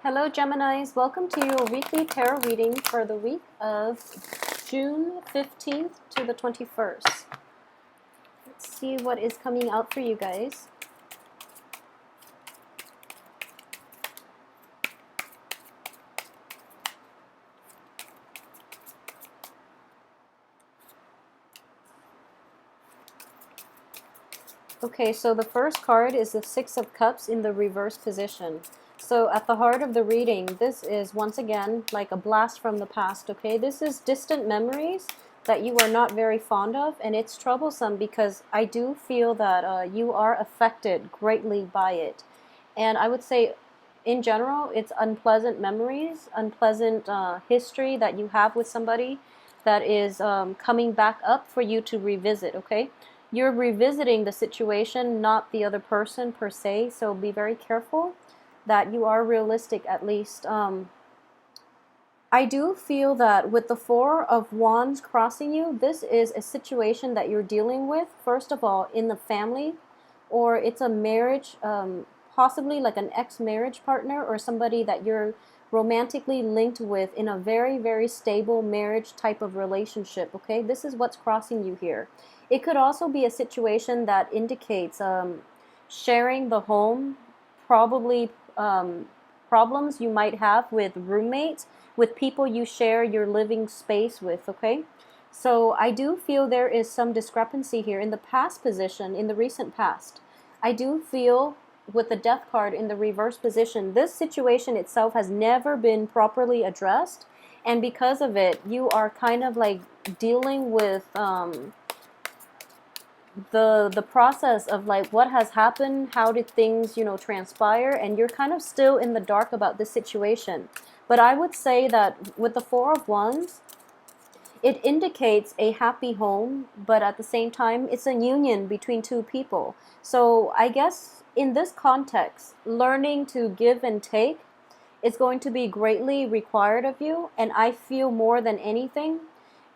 Hello Geminis, welcome to your weekly tarot reading for the week of June 15th to the 21st. Let's see what is coming out for you guys. Okay, so the first card is the Six of Cups in the reverse position. So at the heart of the reading, this is once again like a blast from the past, okay? This is distant memories that you are not very fond of, and it's troublesome because I do feel that you are affected greatly by it. And I would say, in general, it's unpleasant memories, unpleasant history that you have with somebody that is coming back up for you to revisit, okay? You're revisiting the situation, not the other person per se, so be very careful that you are realistic at least. I do feel that with the Four of Wands crossing you, this is a situation that you're dealing with, first of all, in the family, or it's a marriage, possibly like an ex-marriage partner or somebody that you're romantically linked with in a very, very stable marriage type of relationship, okay? This is what's crossing you here. It could also be a situation that indicates sharing the home, probably problems you might have with roommates, with people you share your living space with, okay? So I do feel there is some discrepancy here in the past position, in the recent past. I do feel with the Death card in the reverse position, this situation itself has never been properly addressed, and because of it, you are kind of like dealing with the process of like what has happened, how did things transpire, and you're kind of still in the dark about this situation. But I would say that with the Four of Wands, it indicates a happy home, but at the same time it's a union between two people. So I guess in this context, learning to give and take is going to be greatly required of you, and I feel more than anything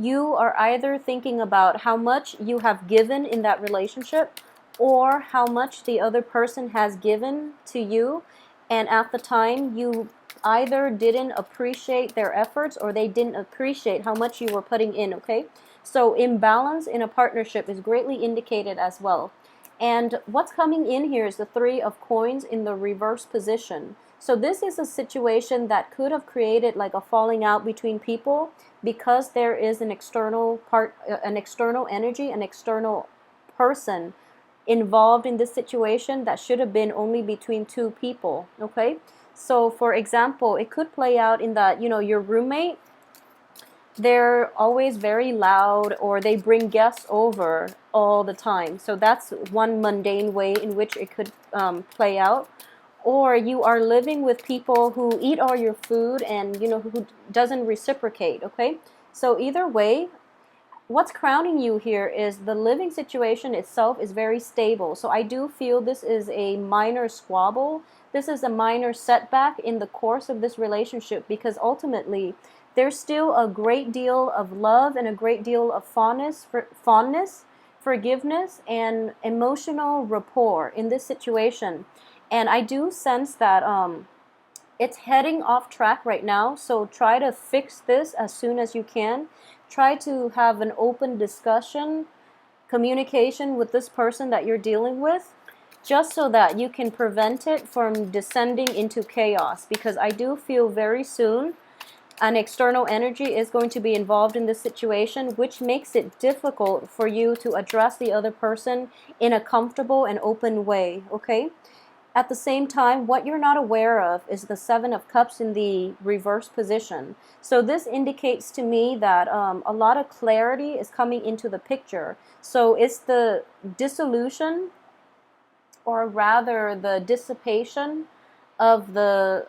you are either thinking about how much you have given in that relationship or how much the other person has given to you, and at the time you either didn't appreciate their efforts or they didn't appreciate how much you were putting in, okay? So imbalance in a partnership is greatly indicated as well. And what's coming in here is the Three of Coins in the reverse position. So this is a situation that could have created like a falling out between people because there is an external energy, an external person involved in this situation that should have been only between two people, okay? So for example, it could play out in that, your roommate, they're always very loud or they bring guests over all the time. So that's one mundane way in which it could play out. Or you are living with people who eat all your food and, who doesn't reciprocate, okay? So either way, what's crowning you here is the living situation itself is very stable. So I do feel this is a minor squabble. This is a minor setback in the course of this relationship because ultimately there's still a great deal of love and a great deal of fondness, forgiveness, and emotional rapport in this situation. And I do sense that it's heading off track right now, so try to fix this as soon as you can. Try to have an open discussion, communication with this person that you're dealing with, just so that you can prevent it from descending into chaos, because I do feel very soon an external energy is going to be involved in this situation, which makes it difficult for you to address the other person in a comfortable and open way, okay? At the same time, what you're not aware of is the Seven of Cups in the reverse position. So this indicates to me that a lot of clarity is coming into the picture. So it's the dissolution, or rather the dissipation of the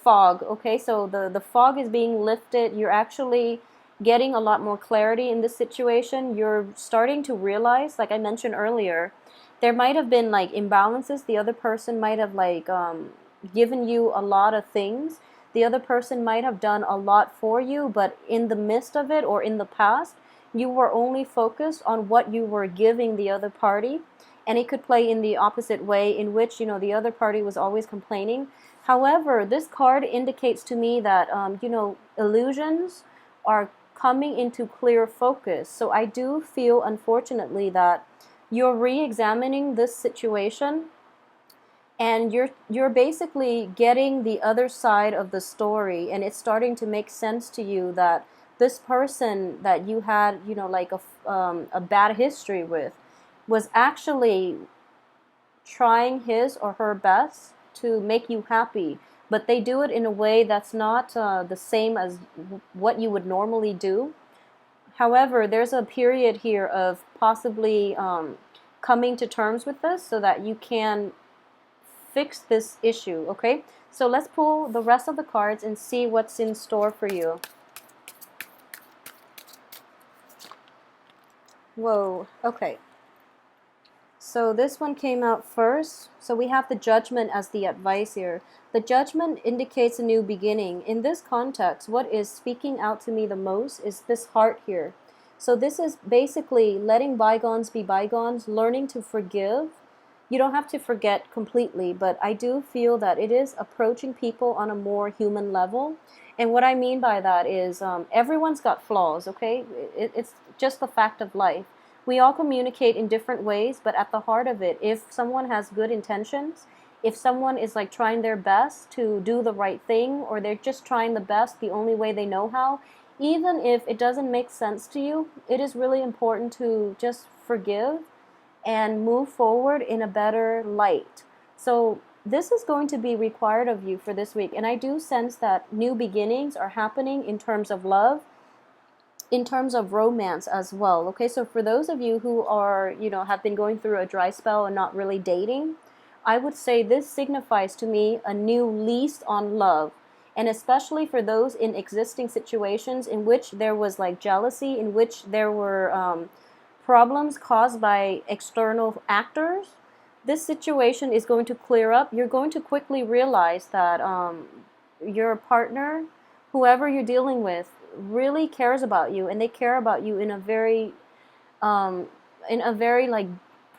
fog, okay? So the fog is being lifted. You're actually getting a lot more clarity in this situation. You're starting to realize, like I mentioned earlier, there might have been like imbalances. The other person might have like given you a lot of things. The other person might have done a lot for you, but in the midst of it or in the past, you were only focused on what you were giving the other party. And it could play in the opposite way, in which, you know, the other party was always complaining. However, this card indicates to me that, you know, illusions are coming into clear focus. So I do feel, unfortunately, that you're re-examining this situation, and you're basically getting the other side of the story, and it's starting to make sense to you that this person that you had, you know, like a bad history with, was actually trying his or her best to make you happy, but they do it in a way that's not the same as what you would normally do. However, there's a period here of possibly coming to terms with this so that you can fix this issue, okay? So let's pull the rest of the cards and see what's in store for you. Whoa, okay. So this one came out first. So we have the Judgment as the advice here. The Judgment indicates a new beginning. In this context, what is speaking out to me the most is this heart here. So this is basically letting bygones be bygones, learning to forgive. You don't have to forget completely, but I do feel that it is approaching people on a more human level. And what I mean by that is everyone's got flaws, okay? It's just the fact of life. We all communicate in different ways, but at the heart of it, if someone has good intentions, if someone is like trying their best to do the right thing, or they're just trying the best the only way they know how, even if it doesn't make sense to you, it is really important to just forgive and move forward in a better light. So this is going to be required of you for this week. And I do sense that new beginnings are happening in terms of love, in terms of romance as well. Okay, so for those of you who are, you know, have been going through a dry spell and not really dating, I would say this signifies to me a new lease on love. And especially for those in existing situations in which there was like jealousy, in which there were problems caused by external actors, this situation is going to clear up. You're going to quickly realize that your partner, whoever you're dealing with, really cares about you, and they care about you in a very like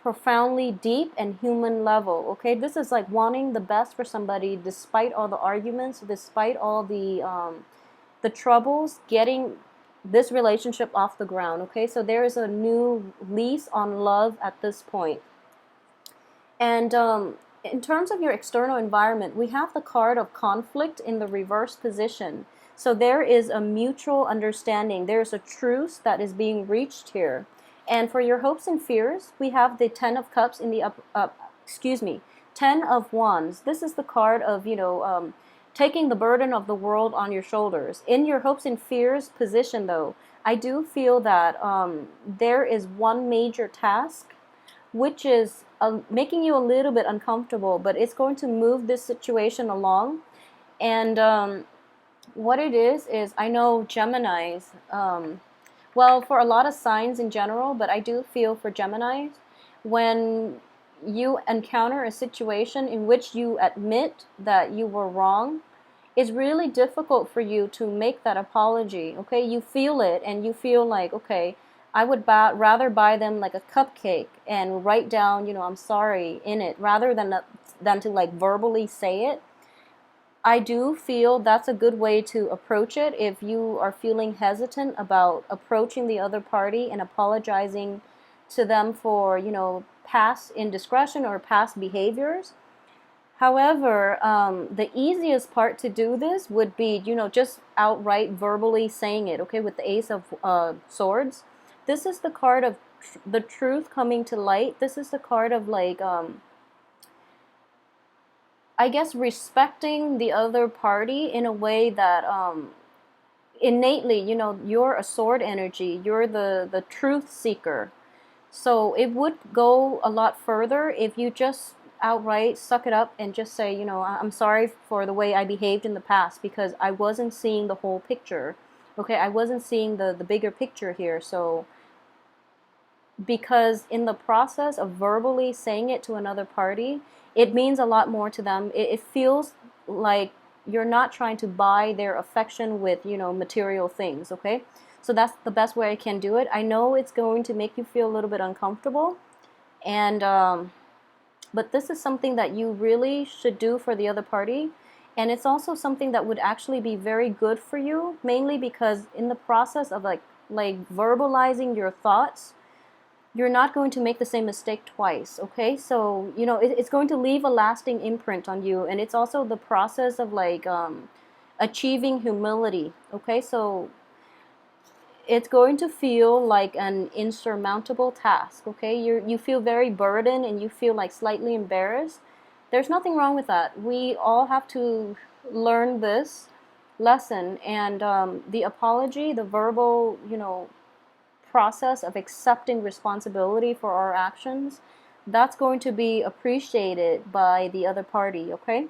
profoundly deep and human level. Okay, this is like wanting the best for somebody despite all the arguments, despite all the troubles, getting this relationship off the ground. Okay, so there is a new lease on love at this point. And in terms of your external environment, we have the card of conflict in the reverse position. So there is a mutual understanding. There's a truce that is being reached here. And for your hopes and fears, we have the Ten of Cups in the Ten of Wands. This is the card of, you know, taking the burden of the world on your shoulders. In your hopes and fears position, though, I do feel that there is one major task which is making you a little bit uncomfortable, but it's going to move this situation along. And what it is I know Geminis, well, for a lot of signs in general, but I do feel for Geminis, when you encounter a situation in which you admit that you were wrong, it's really difficult for you to make that apology. Okay, you feel it, and you feel like, okay, I would rather buy them like a cupcake and write down, you know, I'm sorry in it, rather than to like verbally say it. I do feel that's a good way to approach it if you are feeling hesitant about approaching the other party and apologizing to them for, you know, past indiscretion or past behaviors. However, the easiest part to do this would be, you know, just outright verbally saying it, okay, with the Ace of Swords. This is the card of the truth coming to light. This is the card of like, I guess, respecting the other party in a way that innately, you know, you're a sword energy. You're the truth seeker. So it would go a lot further if you just outright suck it up and just say, you know, I'm sorry for the way I behaved in the past because I wasn't seeing the whole picture. Okay, I wasn't seeing the bigger picture here. So because in the process of verbally saying it to another party, it means a lot more to them. It feels like you're not trying to buy their affection with, you know, material things, okay? So that's the best way I can do it. I know it's going to make you feel a little bit uncomfortable, And but this is something that you really should do for the other party. And it's also something that would actually be very good for you, mainly because in the process of like verbalizing your thoughts, you're not going to make the same mistake twice, okay? So, it's going to leave a lasting imprint on you. And it's also the process of like achieving humility, okay? So it's going to feel like an insurmountable task, okay? You feel very burdened and you feel like slightly embarrassed. There's nothing wrong with that. We all have to learn this lesson. And the apology, the verbal, process of accepting responsibility for our actions, that's going to be appreciated by the other party, okay?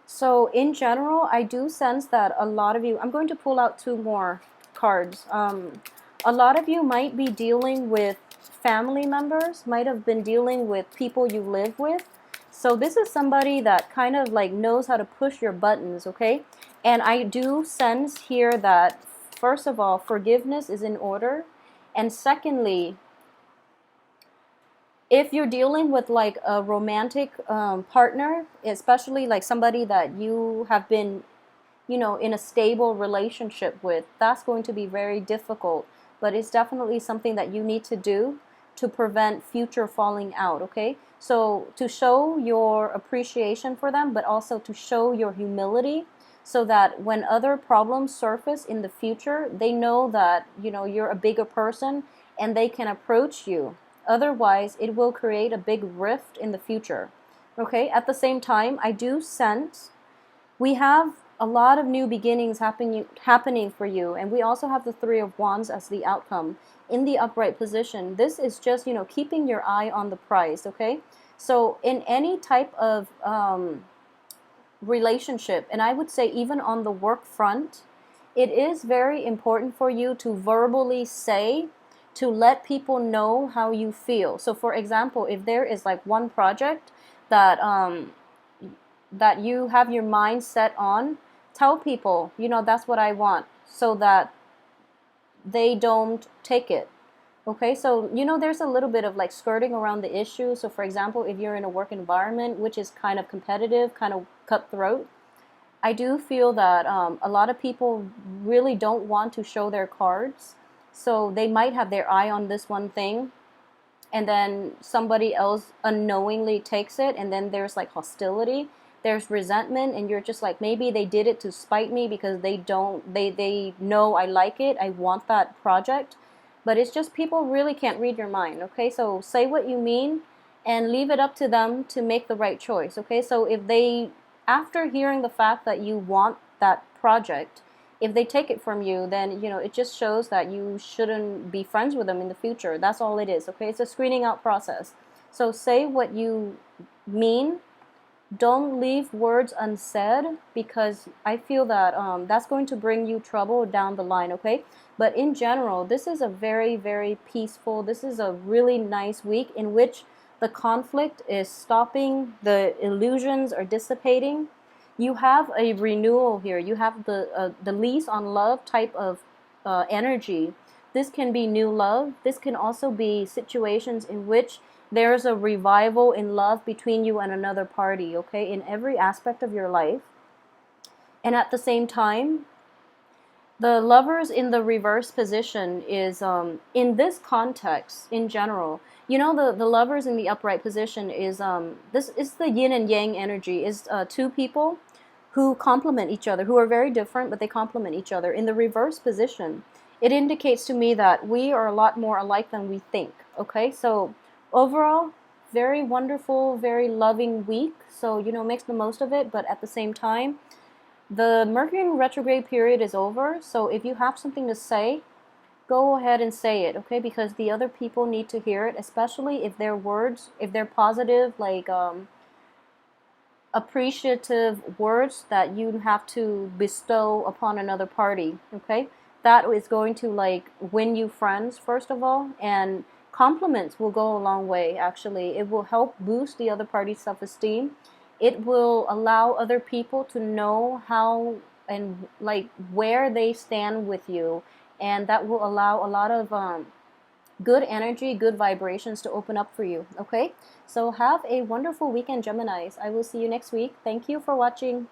So in general, I do sense that a lot of you, I'm going to pull out two more cards. A lot of you might be dealing with family members, might have been dealing with people you live with. So this is somebody that kind of like knows how to push your buttons, okay? And I do sense here that, first of all, forgiveness is in order. And secondly, if you're dealing with like a romantic partner, especially like somebody that you have been, in a stable relationship with, that's going to be very difficult. But it's definitely something that you need to do to prevent future falling out, okay? So to show your appreciation for them, but also to show your humility, so that when other problems surface in the future, they know that, you're a bigger person and they can approach you. Otherwise, it will create a big rift in the future. Okay, at the same time, I do sense we have a lot of new beginnings happening for you, and we also have the Three of Wands as the outcome in the upright position. This is just, keeping your eye on the prize, okay? So in any type of relationship, and I would say even on the work front, it is very important for you to verbally say, to let people know how you feel. So for example, if there is like one project that that you have your mind set on, tell people, that's what I want, so that they don't take it. Okay, so there's a little bit of like skirting around the issue. So for example, if you're in a work environment which is kind of competitive, kind of cutthroat, I do feel that a lot of people really don't want to show their cards. So they might have their eye on this one thing, and then somebody else unknowingly takes it, and then there's like hostility, there's resentment, and you're just like, maybe they did it to spite me because they know I like it, I want that project. But it's just people really can't read your mind, okay? So say what you mean and leave it up to them to make the right choice, okay? So if they, after hearing the fact that you want that project, if they take it from you, then, it just shows that you shouldn't be friends with them in the future. That's all it is, okay? It's a screening out process. So say what you mean. Don't leave words unsaid, because I feel that that's going to bring you trouble down the line, okay? But in general, this is a very, very peaceful, this is a really nice week in which the conflict is stopping, the illusions are dissipating. You have a renewal here. You have the lease on love type of energy. This can be new love. This can also be situations in which there's a revival in love between you and another party, okay, in every aspect of your life. And at the same time, the lovers in the reverse position is, in this context, in general, the lovers in the upright position is, this is the yin and yang energy, is two people who complement each other, who are very different, but they complement each other. In the reverse position, it indicates to me that we are a lot more alike than we think, okay? So overall, very wonderful, very loving week. So, make the most of it, but at the same time, the Mercury in retrograde period is over. So if you have something to say, go ahead and say it, okay? Because the other people need to hear it, especially if their words, if they're positive, like appreciative words that you have to bestow upon another party, okay? That is going to like win you friends, first of all, and compliments will go a long way, actually. It will help boost the other party's self-esteem. It will allow other people to know how and like where they stand with you, and that will allow a lot of good energy, good vibrations to open up for you. Okay, so have a wonderful weekend, Geminis. I will see you next week. Thank you for watching.